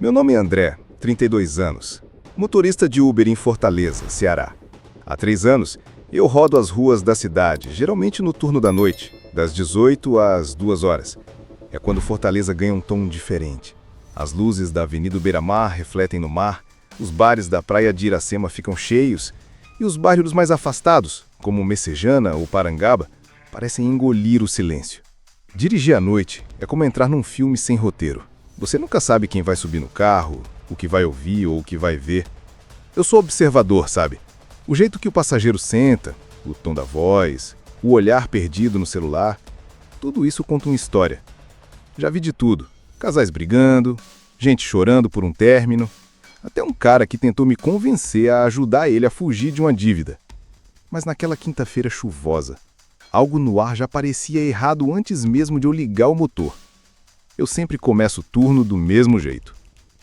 Meu nome é André, 32 anos, motorista de Uber em Fortaleza, Ceará. Há 3 anos, eu rodo as ruas da cidade, geralmente no turno da noite, das 18 às 2 horas. É quando Fortaleza ganha um tom diferente. As luzes da Avenida Beira-Mar refletem no mar, os bares da Praia de Iracema ficam cheios e os bairros mais afastados, como Messejana ou Parangaba, parecem engolir o silêncio. Dirigir à noite é como entrar num filme sem roteiro. Você nunca sabe quem vai subir no carro, o que vai ouvir ou o que vai ver. Eu sou observador, sabe? O jeito que o passageiro senta, o tom da voz, o olhar perdido no celular, tudo isso conta uma história. Já vi de tudo. Casais brigando, gente chorando por um término, até um cara que tentou me convencer a ajudar ele a fugir de uma dívida. Mas naquela quinta-feira chuvosa, algo no ar já parecia errado antes mesmo de eu ligar o motor. Eu sempre começo o turno do mesmo jeito.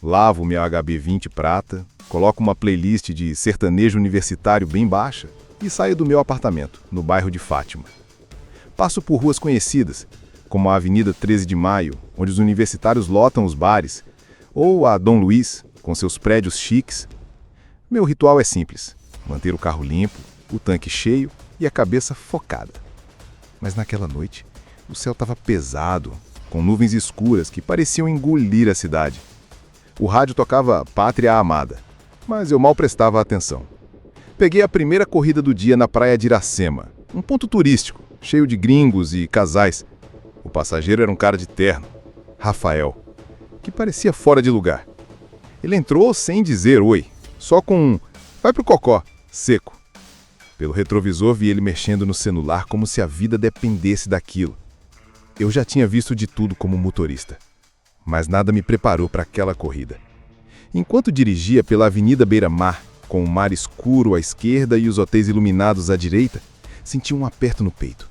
Lavo minha HB20 prata, coloco uma playlist de sertanejo universitário bem baixa e saio do meu apartamento, no bairro de Fátima. Passo por ruas conhecidas, como a Avenida 13 de Maio, onde os universitários lotam os bares, ou a Dom Luiz, com seus prédios chiques. Meu ritual é simples: manter o carro limpo, o tanque cheio e a cabeça focada. Mas naquela noite, o céu estava pesado, com nuvens escuras que pareciam engolir a cidade. O rádio tocava Pátria Amada, mas eu mal prestava atenção. Peguei a primeira corrida do dia na Praia de Iracema, um ponto turístico, cheio de gringos e casais. O passageiro era um cara de terno, Rafael, que parecia fora de lugar. Ele entrou sem dizer oi, só com um "vai pro cocó", seco. Pelo retrovisor vi ele mexendo no celular como se a vida dependesse daquilo. Eu já tinha visto de tudo como motorista, mas nada me preparou para aquela corrida. Enquanto dirigia pela Avenida Beira-Mar, com o mar escuro à esquerda e os hotéis iluminados à direita, senti um aperto no peito.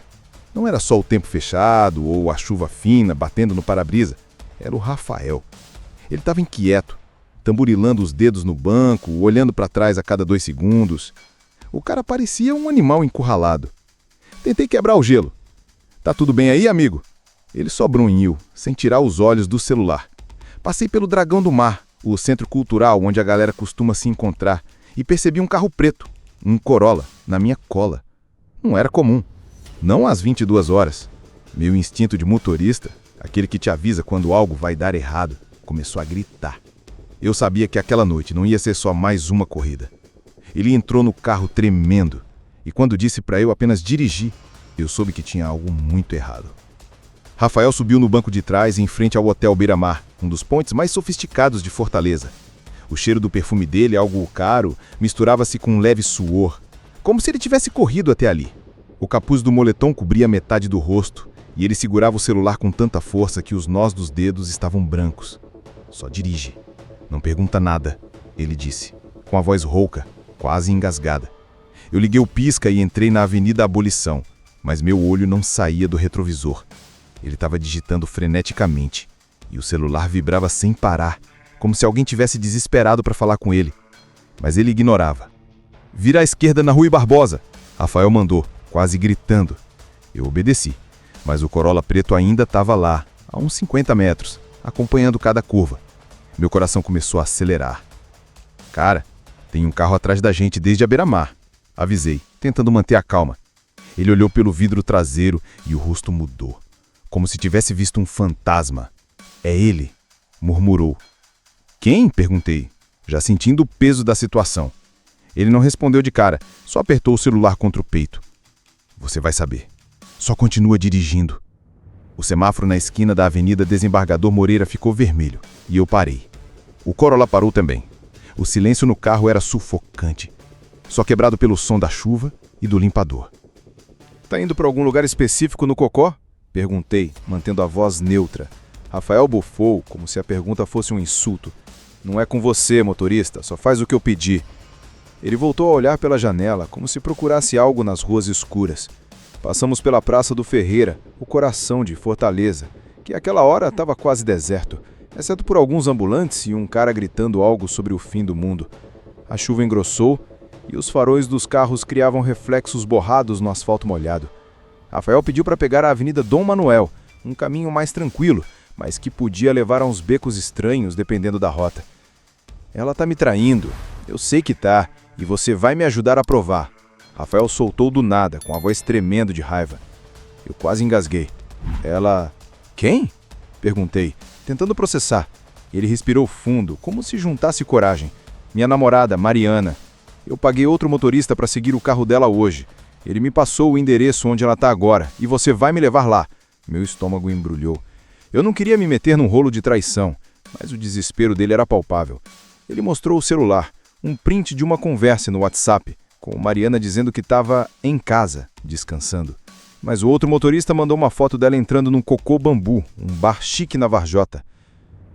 Não era só o tempo fechado ou a chuva fina batendo no para-brisa, era o Rafael. Ele estava inquieto, tamborilando os dedos no banco, olhando para trás a cada 2 segundos. O cara parecia um animal encurralado. Tentei quebrar o gelo. "Tá tudo bem aí, amigo?" Ele só brunhiu, sem tirar os olhos do celular. Passei pelo Dragão do Mar, o centro cultural onde a galera costuma se encontrar, e percebi um carro preto, um Corolla, na minha cola. Não era comum. Não às 22 horas. Meu instinto de motorista, aquele que te avisa quando algo vai dar errado, começou a gritar. Eu sabia que aquela noite não ia ser só mais uma corrida. Ele entrou no carro tremendo, e quando disse para eu apenas dirigir, eu soube que tinha algo muito errado. Rafael subiu no banco de trás em frente ao Hotel Beira-Mar, um dos pontes mais sofisticados de Fortaleza. O cheiro do perfume dele, algo caro, misturava-se com um leve suor, como se ele tivesse corrido até ali. O capuz do moletom cobria metade do rosto, e ele segurava o celular com tanta força que os nós dos dedos estavam brancos. "Só dirige. Não pergunta nada", ele disse, com a voz rouca, quase engasgada. Eu liguei o pisca e entrei na Avenida Abolição, mas meu olho não saía do retrovisor. Ele estava digitando freneticamente, e o celular vibrava sem parar, como se alguém tivesse desesperado para falar com ele. Mas ele ignorava. "Vira à esquerda na Rui Barbosa", Rafael mandou, quase gritando. Eu obedeci, mas o Corolla preto ainda estava lá, a uns 50 metros, acompanhando cada curva. Meu coração começou a acelerar. "Cara, tem um carro atrás da gente desde a beira-mar", avisei, tentando manter a calma. Ele olhou pelo vidro traseiro e o rosto mudou, como se tivesse visto um fantasma. "É ele", murmurou. "Quem?", perguntei, já sentindo o peso da situação. Ele não respondeu de cara, só apertou o celular contra o peito. "Você vai saber. Só continua dirigindo." O semáforo na esquina da Avenida Desembargador Moreira ficou vermelho, e eu parei. O Corolla parou também. O silêncio no carro era sufocante, só quebrado pelo som da chuva e do limpador. "Tá indo para algum lugar específico no Cocó?", perguntei, mantendo a voz neutra. Rafael bufou, como se a pergunta fosse um insulto. "Não é com você, motorista, só faz o que eu pedi." Ele voltou a olhar pela janela, como se procurasse algo nas ruas escuras. Passamos pela Praça do Ferreira, o coração de Fortaleza, que àquela hora estava quase deserto, exceto por alguns ambulantes e um cara gritando algo sobre o fim do mundo. A chuva engrossou e os faróis dos carros criavam reflexos borrados no asfalto molhado. Rafael pediu para pegar a Avenida Dom Manuel, um caminho mais tranquilo, mas que podia levar a uns becos estranhos dependendo da rota. Ela tá me traindo. Eu sei que tá, e você vai me ajudar a provar. Rafael soltou do nada, com a voz tremendo de raiva. Eu quase engasguei. Ela... Quem? Perguntei, tentando processar. Ele respirou fundo, como se juntasse coragem. Minha namorada, Mariana. Eu paguei outro motorista para seguir o carro dela hoje. Ele me passou o endereço onde ela tá agora, e você vai me levar lá. Meu estômago embrulhou. Eu não queria me meter num rolo de traição, mas o desespero dele era palpável. Ele mostrou o celular, um print de uma conversa no WhatsApp, com Mariana dizendo que estava em casa, descansando. Mas o outro motorista mandou uma foto dela entrando num Cocô Bambu, um bar chique na Varjota.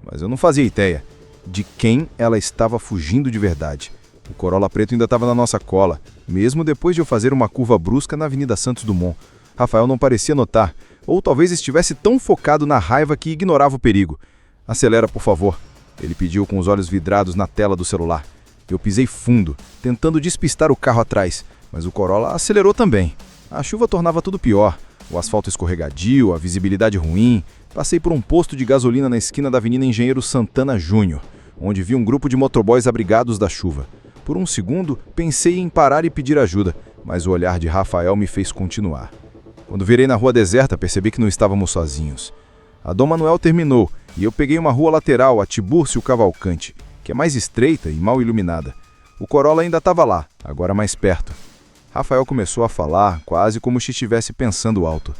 Mas eu não fazia ideia de quem ela estava fugindo de verdade. O Corolla preto ainda estava na nossa cola, mesmo depois de eu fazer uma curva brusca na Avenida Santos Dumont. Rafael não parecia notar, ou talvez estivesse tão focado na raiva que ignorava o perigo. Acelera, por favor, ele pediu com os olhos vidrados na tela do celular. Eu pisei fundo, tentando despistar o carro atrás, mas o Corolla acelerou também. A chuva tornava tudo pior, o asfalto escorregadio, a visibilidade ruim. Passei por um posto de gasolina na esquina da Avenida Engenheiro Santana Júnior, onde vi um grupo de motoboys abrigados da chuva. Por um segundo, pensei em parar e pedir ajuda, mas o olhar de Rafael me fez continuar. Quando virei na rua deserta, percebi que não estávamos sozinhos. A Dom Manuel terminou e eu peguei uma rua lateral, a Tibúrcio Cavalcante, que é mais estreita e mal iluminada. O Corolla ainda estava lá, agora mais perto. Rafael começou a falar, quase como se estivesse pensando alto.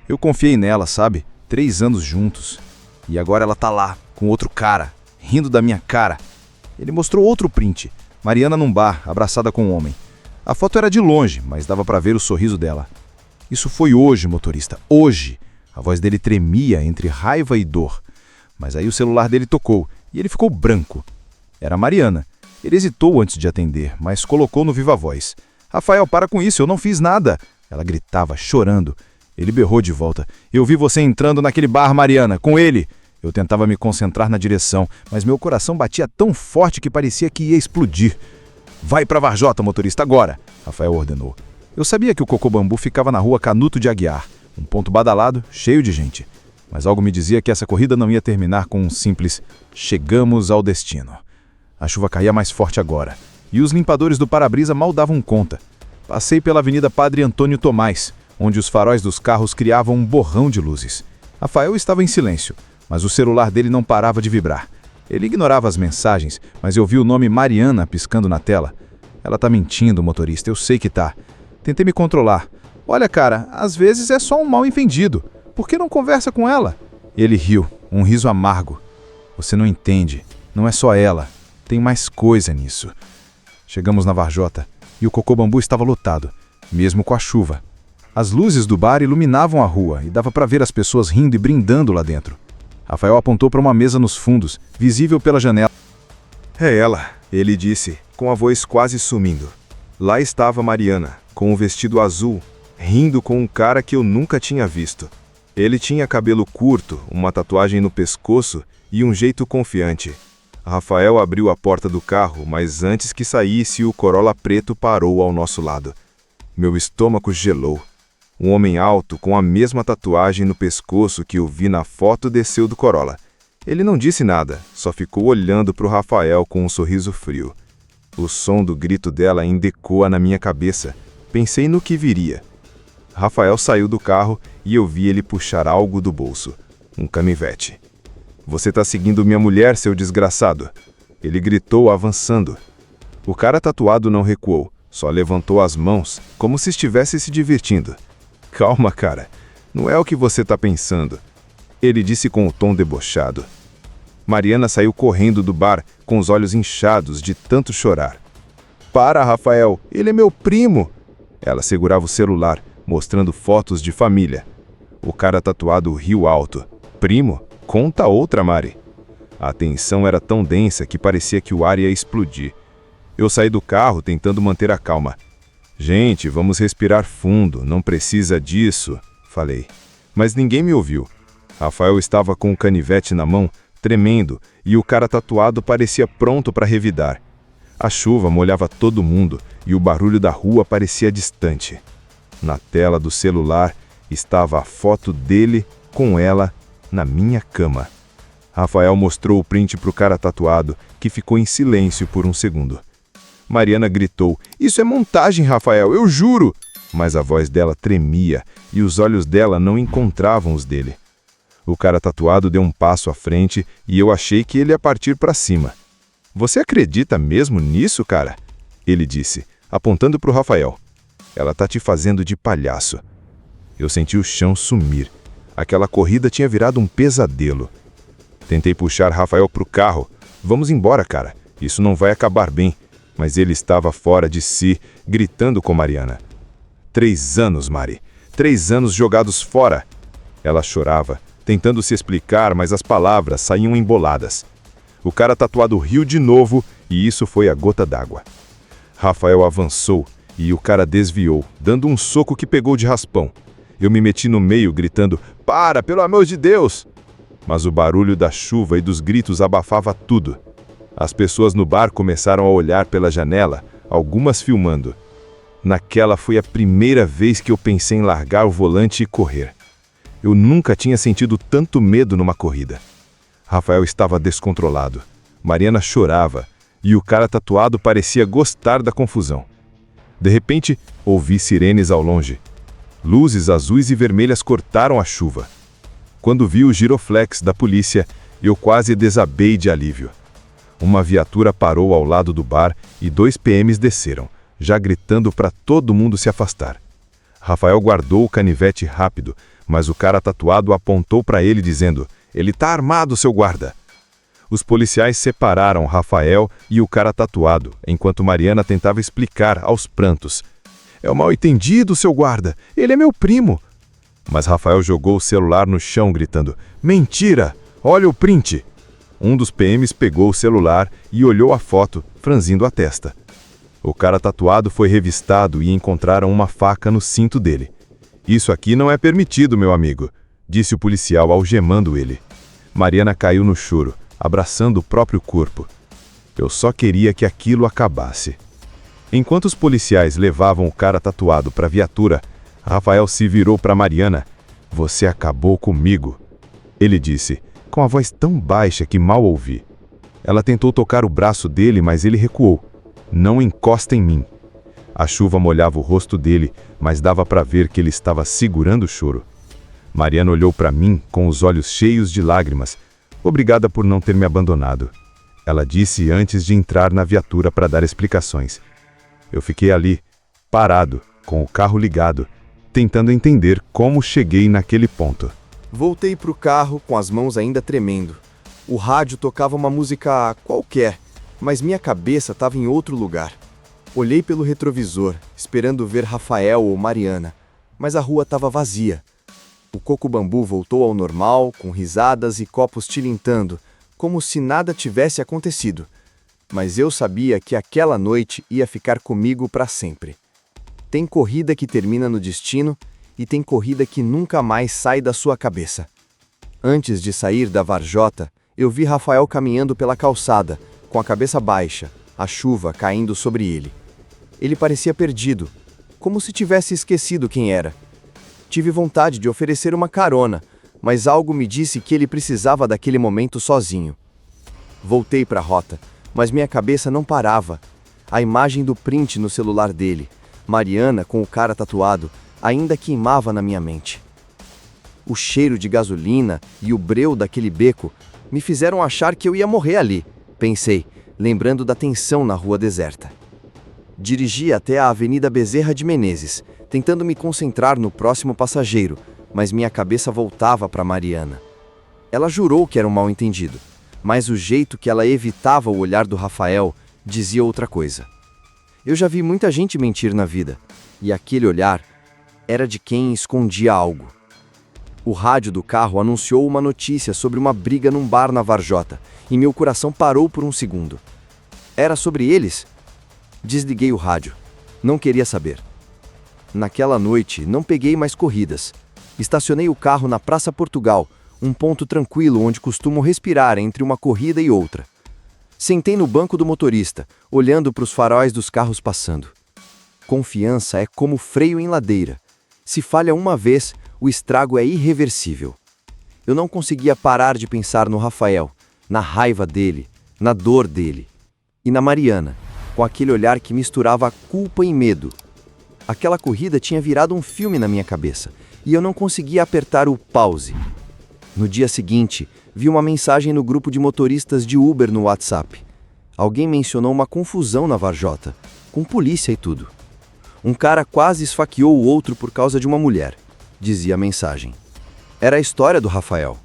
Eu confiei nela, sabe? 3 anos juntos. E agora ela tá lá, com outro cara, rindo da minha cara. Ele mostrou outro print. Mariana num bar, abraçada com um homem. A foto era de longe, mas dava para ver o sorriso dela. Isso foi hoje, motorista, hoje. A voz dele tremia entre raiva e dor. Mas aí o celular dele tocou e ele ficou branco. Era Mariana. Ele hesitou antes de atender, mas colocou no viva voz. Rafael, para com isso, eu não fiz nada. Ela gritava, chorando. Ele berrou de volta. Eu vi você entrando naquele bar, Mariana, com ele. Eu tentava me concentrar na direção, mas meu coração batia tão forte que parecia que ia explodir. Vai pra Varjota, motorista, agora, Rafael ordenou. Eu sabia que o Cocô Bambu ficava na rua Canuto de Aguiar, um ponto badalado, cheio de gente. Mas algo me dizia que essa corrida não ia terminar com um simples chegamos ao destino. A chuva caía mais forte agora, e os limpadores do para-brisa mal davam conta. Passei pela Avenida Padre Antônio Tomás, onde os faróis dos carros criavam um borrão de luzes. Rafael estava em silêncio, mas o celular dele não parava de vibrar. Ele ignorava as mensagens, mas eu vi o nome Mariana piscando na tela. Ela tá mentindo, motorista, eu sei que tá. Tentei me controlar. Olha, cara, às vezes é só um mal-entendido. Por que não conversa com ela? Ele riu, um riso amargo. Você não entende. Não é só ela. Tem mais coisa nisso. Chegamos na Varjota e o Cocô Bambu estava lotado, mesmo com a chuva. As luzes do bar iluminavam a rua e dava para ver as pessoas rindo e brindando lá dentro. Rafael apontou para uma mesa nos fundos, visível pela janela. É ela, ele disse, com a voz quase sumindo. Lá estava Mariana, com um vestido azul, rindo com um cara que eu nunca tinha visto. Ele tinha cabelo curto, uma tatuagem no pescoço e um jeito confiante. Rafael abriu a porta do carro, mas antes que saísse, o Corolla preto parou ao nosso lado. Meu estômago gelou. Um homem alto, com a mesma tatuagem no pescoço que eu vi na foto, desceu do Corolla. Ele não disse nada, só ficou olhando para o Rafael com um sorriso frio. O som do grito dela ainda ecoa na minha cabeça. Pensei no que viria. Rafael saiu do carro e eu vi ele puxar algo do bolso. Um canivete. Você tá seguindo minha mulher, seu desgraçado? Ele gritou, avançando. O cara tatuado não recuou, só levantou as mãos, como se estivesse se divertindo. Calma, cara. Não é o que você tá pensando. Ele disse com um tom debochado. Mariana saiu correndo do bar, com os olhos inchados de tanto chorar. Para, Rafael, ele é meu primo. Ela segurava o celular, mostrando fotos de família. O cara tatuado riu alto. Primo? Conta outra, Mari. A tensão era tão densa que parecia que o ar ia explodir. Eu saí do carro tentando manter a calma. Gente, vamos respirar fundo, não precisa disso, falei. Mas ninguém me ouviu. Rafael estava com o canivete na mão, tremendo, e o cara tatuado parecia pronto para revidar. A chuva molhava todo mundo e o barulho da rua parecia distante. Na tela do celular estava a foto dele com ela na minha cama. Rafael mostrou o print pro cara tatuado, que ficou em silêncio por um segundo. Mariana gritou: "Isso é montagem, Rafael, eu juro!" Mas a voz dela tremia e os olhos dela não encontravam os dele. O cara tatuado deu um passo à frente e eu achei que ele ia partir para cima. "Você acredita mesmo nisso, cara?" Ele disse, apontando para o Rafael. "Ela tá te fazendo de palhaço." Eu senti o chão sumir. Aquela corrida tinha virado um pesadelo. Tentei puxar Rafael para o carro. "Vamos embora, cara. Isso não vai acabar bem." Mas ele estava fora de si, gritando com Mariana. 3 anos, Mari. 3 anos jogados fora. Ela chorava, tentando se explicar, mas as palavras saíam emboladas. O cara tatuado riu de novo e isso foi a gota d'água. Rafael avançou e o cara desviou, dando um soco que pegou de raspão. Eu me meti no meio, gritando: "Para, pelo amor de Deus!" Mas o barulho da chuva e dos gritos abafava tudo. As pessoas no bar começaram a olhar pela janela, algumas filmando. Naquela foi a primeira vez que eu pensei em largar o volante e correr. Eu nunca tinha sentido tanto medo numa corrida. Rafael estava descontrolado. Mariana chorava e o cara tatuado parecia gostar da confusão. De repente, ouvi sirenes ao longe. Luzes azuis e vermelhas cortaram a chuva. Quando vi o giroflex da polícia, eu quase desabei de alívio. Uma viatura parou ao lado do bar e 2 PMs desceram, já gritando para todo mundo se afastar. Rafael guardou o canivete rápido, mas o cara tatuado apontou para ele dizendo: "Ele tá armado, seu guarda." Os policiais separaram Rafael e o cara tatuado, enquanto Mariana tentava explicar aos prantos: "É um mal-entendido, seu guarda. Ele é meu primo." Mas Rafael jogou o celular no chão, gritando: "Mentira! Olha o print!" Um dos PMs pegou o celular e olhou a foto, franzindo a testa. O cara tatuado foi revistado e encontraram uma faca no cinto dele. "Isso aqui não é permitido, meu amigo", disse o policial algemando ele. Mariana caiu no choro, abraçando o próprio corpo. Eu só queria que aquilo acabasse. Enquanto os policiais levavam o cara tatuado para a viatura, Rafael se virou para Mariana. "Você acabou comigo", ele disse, com a voz tão baixa que mal ouvi. Ela tentou tocar o braço dele, mas ele recuou. "Não encosta em mim." A chuva molhava o rosto dele, mas dava para ver que ele estava segurando o choro. Mariana olhou para mim com os olhos cheios de lágrimas. "Obrigada por não ter me abandonado", ela disse antes de entrar na viatura para dar explicações. Eu fiquei ali, parado, com o carro ligado, tentando entender como cheguei naquele ponto. Voltei para o carro com as mãos ainda tremendo. O rádio tocava uma música qualquer, mas minha cabeça estava em outro lugar. Olhei pelo retrovisor, esperando ver Rafael ou Mariana, mas a rua estava vazia. O coco bambu voltou ao normal, com risadas e copos tilintando, como se nada tivesse acontecido. Mas eu sabia que aquela noite ia ficar comigo para sempre. Tem corrida que termina no destino e tem corrida que nunca mais sai da sua cabeça. Antes de sair da Varjota, eu vi Rafael caminhando pela calçada, com a cabeça baixa, a chuva caindo sobre ele. Ele parecia perdido, como se tivesse esquecido quem era. Tive vontade de oferecer uma carona, mas algo me disse que ele precisava daquele momento sozinho. Voltei para a rota, mas minha cabeça não parava. A imagem do print no celular dele, Mariana com o cara tatuado, ainda queimava na minha mente. O cheiro de gasolina e o breu daquele beco me fizeram achar que eu ia morrer ali, pensei, lembrando da tensão na rua deserta. Dirigi até a Avenida Bezerra de Menezes, tentando me concentrar no próximo passageiro, mas minha cabeça voltava para Mariana. Ela jurou que era um mal-entendido, mas o jeito que ela evitava o olhar do Rafael dizia outra coisa. Eu já vi muita gente mentir na vida, e aquele olhar era de quem escondia algo. O rádio do carro anunciou uma notícia sobre uma briga num bar na Varjota, e meu coração parou por um segundo. Era sobre eles? Desliguei o rádio. Não queria saber. Naquela noite, não peguei mais corridas. Estacionei o carro na Praça Portugal, um ponto tranquilo onde costumo respirar entre uma corrida e outra. Sentei no banco do motorista, olhando para os faróis dos carros passando. Confiança é como freio em ladeira. Se falha uma vez, o estrago é irreversível. Eu não conseguia parar de pensar no Rafael, na raiva dele, na dor dele. E na Mariana, com aquele olhar que misturava culpa e medo. Aquela corrida tinha virado um filme na minha cabeça, e eu não conseguia apertar o pause. No dia seguinte, vi uma mensagem no grupo de motoristas de Uber no WhatsApp. Alguém mencionou uma confusão na Varjota, com polícia e tudo. Um cara quase esfaqueou o outro por causa de uma mulher, dizia a mensagem. Era a história do Rafael.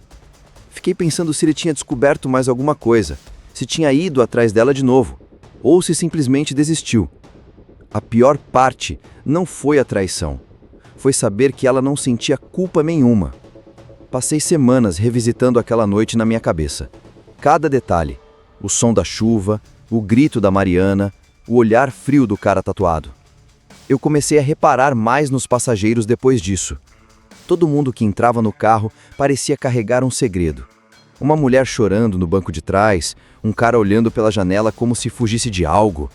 Fiquei pensando se ele tinha descoberto mais alguma coisa, se tinha ido atrás dela de novo, ou se simplesmente desistiu. A pior parte não foi a traição, foi saber que ela não sentia culpa nenhuma. Passei semanas revisitando aquela noite na minha cabeça. Cada detalhe, o som da chuva, o grito da Mariana, o olhar frio do cara tatuado. Eu comecei a reparar mais nos passageiros depois disso. Todo mundo que entrava no carro parecia carregar um segredo. Uma mulher chorando no banco de trás, um cara olhando pela janela como se fugisse de algo.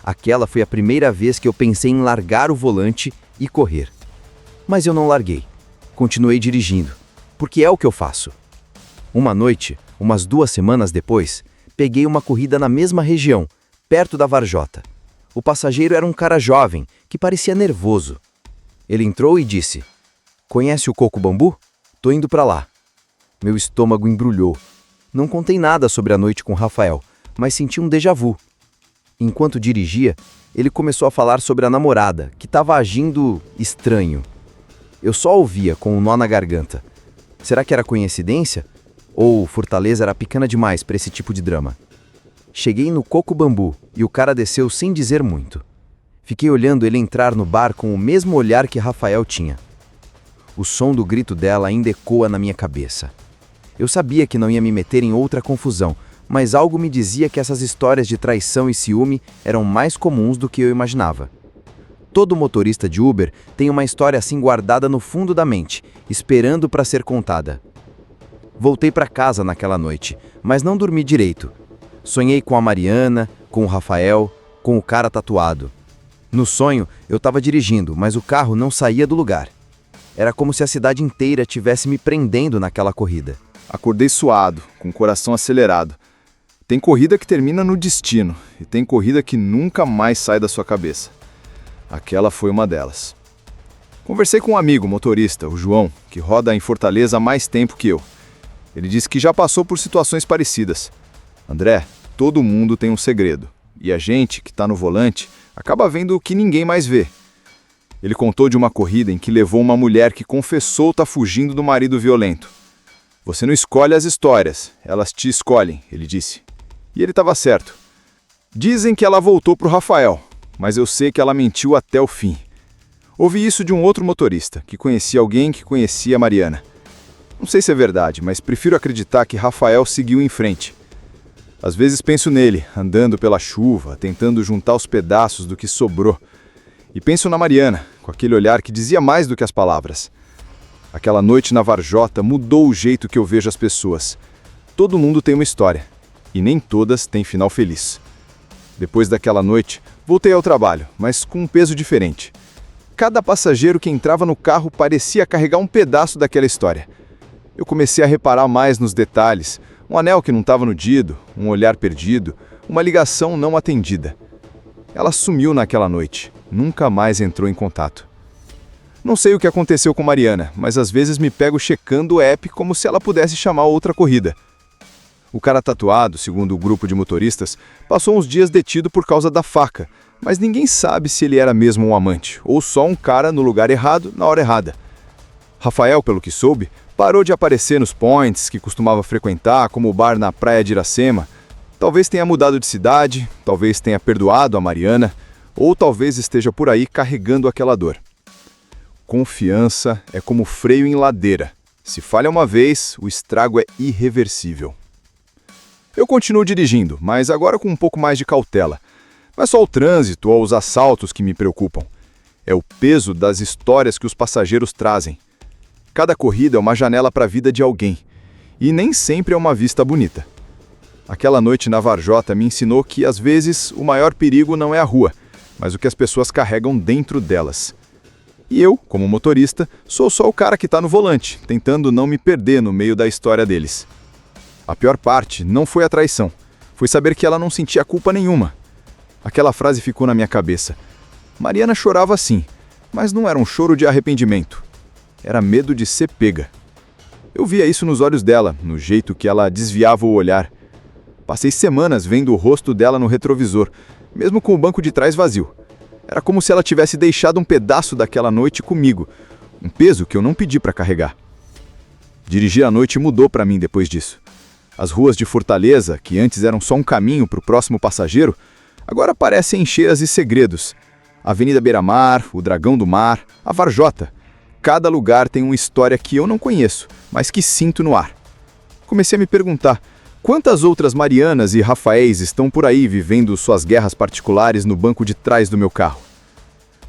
Aquela foi a primeira vez que eu pensei em largar o volante e correr. Mas eu não larguei. Continuei dirigindo, porque é o que eu faço. Uma noite, umas 2 semanas depois, peguei uma corrida na mesma região, perto da Varjota. O passageiro era um cara jovem, que parecia nervoso. Ele entrou e disse: "Conhece o Coco Bambu? Tô indo pra lá." Meu estômago embrulhou. Não contei nada sobre a noite com Rafael, mas senti um déjà vu. Enquanto dirigia, ele começou a falar sobre a namorada, que estava agindo estranho. Eu só ouvia com um nó na garganta. Será que era coincidência? Ou Fortaleza era pequena demais para esse tipo de drama? Cheguei no Coco Bambu e o cara desceu sem dizer muito. Fiquei olhando ele entrar no bar com o mesmo olhar que Rafael tinha. O som do grito dela ainda ecoa na minha cabeça. Eu sabia que não ia me meter em outra confusão, mas algo me dizia que essas histórias de traição e ciúme eram mais comuns do que eu imaginava. Todo motorista de Uber tem uma história assim guardada no fundo da mente, esperando para ser contada. Voltei para casa naquela noite, mas não dormi direito. Sonhei com a Mariana, com o Rafael, com o cara tatuado. No sonho, eu estava dirigindo, mas o carro não saía do lugar. Era como se a cidade inteira tivesse me prendendo naquela corrida. Acordei suado, com o coração acelerado. Tem corrida que termina no destino, e tem corrida que nunca mais sai da sua cabeça. Aquela foi uma delas. Conversei com um amigo motorista, o João, que roda em Fortaleza há mais tempo que eu. Ele disse que já passou por situações parecidas. André, todo mundo tem um segredo, e a gente, que está no volante, acaba vendo o que ninguém mais vê. Ele contou de uma corrida em que levou uma mulher que confessou estar fugindo do marido violento. "Você não escolhe as histórias, elas te escolhem", ele disse. E ele estava certo. Dizem que ela voltou para o Rafael, mas eu sei que ela mentiu até o fim. Ouvi isso de um outro motorista, que conhecia alguém que conhecia a Mariana. Não sei se é verdade, mas prefiro acreditar que Rafael seguiu em frente. Às vezes penso nele, andando pela chuva, tentando juntar os pedaços do que sobrou. E penso na Mariana, com aquele olhar que dizia mais do que as palavras. Aquela noite na Varjota mudou o jeito que eu vejo as pessoas. Todo mundo tem uma história, e nem todas têm final feliz. Depois daquela noite, voltei ao trabalho, mas com um peso diferente. Cada passageiro que entrava no carro parecia carregar um pedaço daquela história. Eu comecei a reparar mais nos detalhes, um anel que não estava no dedo, um olhar perdido, uma ligação não atendida. Ela sumiu naquela noite, nunca mais entrou em contato. Não sei o que aconteceu com Mariana, mas às vezes me pego checando o app como se ela pudesse chamar outra corrida. O cara tatuado, segundo o grupo de motoristas, passou uns dias detido por causa da faca, mas ninguém sabe se ele era mesmo um amante, ou só um cara no lugar errado, na hora errada. Rafael, pelo que soube, parou de aparecer nos points que costumava frequentar, como o bar na praia de Iracema. Talvez tenha mudado de cidade, talvez tenha perdoado a Mariana, ou talvez esteja por aí carregando aquela dor. Confiança é como freio em ladeira. Se falha uma vez, o estrago é irreversível. Eu continuo dirigindo, mas agora com um pouco mais de cautela. Não é só o trânsito ou os assaltos que me preocupam. É o peso das histórias que os passageiros trazem. Cada corrida é uma janela para a vida de alguém. E nem sempre é uma vista bonita. Aquela noite na Varjota me ensinou que, às vezes, o maior perigo não é a rua, mas o que as pessoas carregam dentro delas. E eu, como motorista, sou só o cara que está no volante, tentando não me perder no meio da história deles. A pior parte não foi a traição, foi saber que ela não sentia culpa nenhuma. Aquela frase ficou na minha cabeça. Mariana chorava sim, mas não era um choro de arrependimento. Era medo de ser pega. Eu via isso nos olhos dela, no jeito que ela desviava o olhar. Passei semanas vendo o rosto dela no retrovisor, mesmo com o banco de trás vazio. Era como se ela tivesse deixado um pedaço daquela noite comigo, um peso que eu não pedi para carregar. Dirigir à noite mudou para mim depois disso. As ruas de Fortaleza, que antes eram só um caminho para o próximo passageiro, agora parecem cheias de segredos. A Avenida Beira-Mar, o Dragão do Mar, a Varjota. Cada lugar tem uma história que eu não conheço, mas que sinto no ar. Comecei a me perguntar, quantas outras Marianas e Rafaéis estão por aí vivendo suas guerras particulares no banco de trás do meu carro?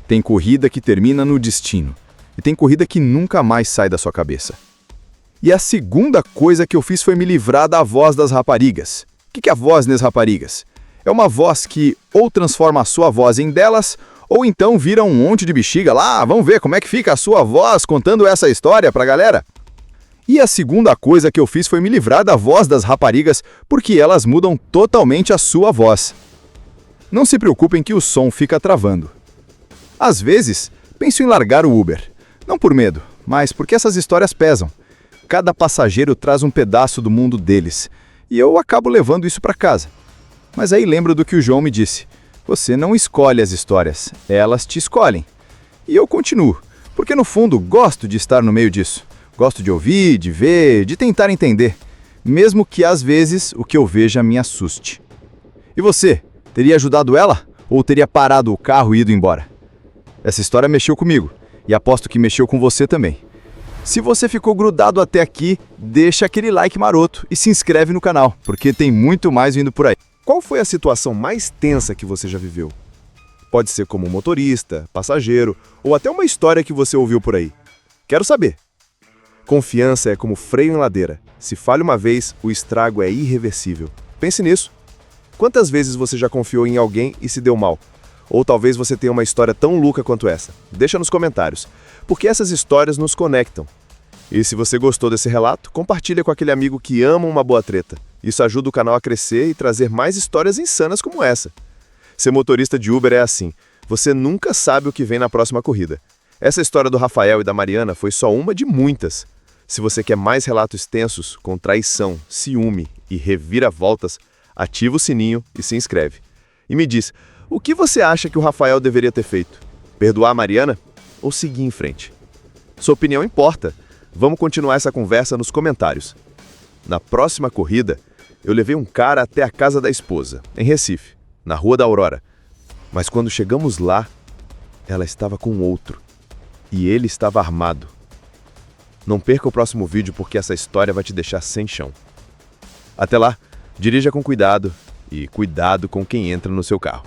Tem corrida que termina no destino, e tem corrida que nunca mais sai da sua cabeça. E a segunda coisa que eu fiz foi me livrar da voz das raparigas. O que é a voz das raparigas? É uma voz que ou transforma a sua voz em delas, ou então vira um monte de bexiga lá, vamos ver como é que fica a sua voz contando essa história pra galera. E a segunda coisa que eu fiz foi me livrar da voz das raparigas, porque elas mudam totalmente a sua voz. Não se preocupem que o som fica travando. Às vezes, penso em largar o Uber. Não por medo, mas porque essas histórias pesam. Cada passageiro traz um pedaço do mundo deles, e eu acabo levando isso para casa. Mas aí lembro do que o João me disse. Você não escolhe as histórias, elas te escolhem. E eu continuo, porque no fundo gosto de estar no meio disso. Gosto de ouvir, de ver, de tentar entender, mesmo que às vezes o que eu veja me assuste. E você, teria ajudado ela? Ou teria parado o carro e ido embora? Essa história mexeu comigo, e aposto que mexeu com você também. Se você ficou grudado até aqui, deixa aquele like maroto e se inscreve no canal, porque tem muito mais vindo por aí. Qual foi a situação mais tensa que você já viveu? Pode ser como motorista, passageiro ou até uma história que você ouviu por aí. Quero saber. Confiança é como freio em ladeira. Se falha uma vez, o estrago é irreversível. Pense nisso. Quantas vezes você já confiou em alguém e se deu mal? Ou talvez você tenha uma história tão louca quanto essa. Deixa nos comentários, porque essas histórias nos conectam. E se você gostou desse relato, compartilha com aquele amigo que ama uma boa treta. Isso ajuda o canal a crescer e trazer mais histórias insanas como essa. Ser motorista de Uber é assim. Você nunca sabe o que vem na próxima corrida. Essa história do Rafael e da Mariana foi só uma de muitas. Se você quer mais relatos tensos, com traição, ciúme e reviravoltas, ativa o sininho e se inscreve. E me diz, o que você acha que o Rafael deveria ter feito? Perdoar a Mariana ou seguir em frente? Sua opinião importa. Vamos continuar essa conversa nos comentários. Na próxima corrida, eu levei um cara até a casa da esposa, em Recife, na Rua da Aurora. Mas quando chegamos lá, ela estava com outro. E ele estava armado. Não perca o próximo vídeo porque essa história vai te deixar sem chão. Até lá, dirija com cuidado e cuidado com quem entra no seu carro.